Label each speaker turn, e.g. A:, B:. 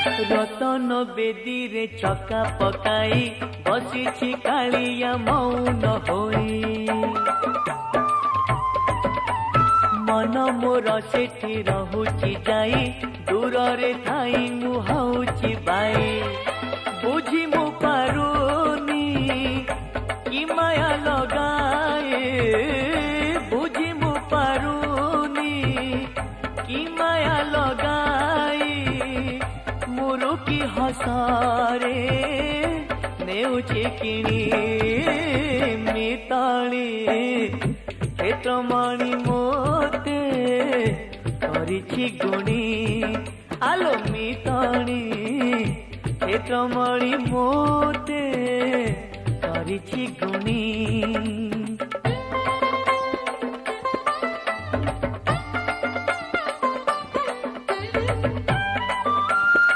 A: रतन बेदी रे चका पकाई बसी कालिया मौन होई मन मोर सेठी रहुची जाई दूर रे थाई मुहाउची बाई बुझी मु पारुनी कि माया लगाए बुझी मु पारुनी कि माया लगाई मुरु की हसारे नेउची किणी मिताली क्षेत्रमणि मोते करिछि गुणी आलो मिताली क्षेत्रमणि मोते करिछि गुणी।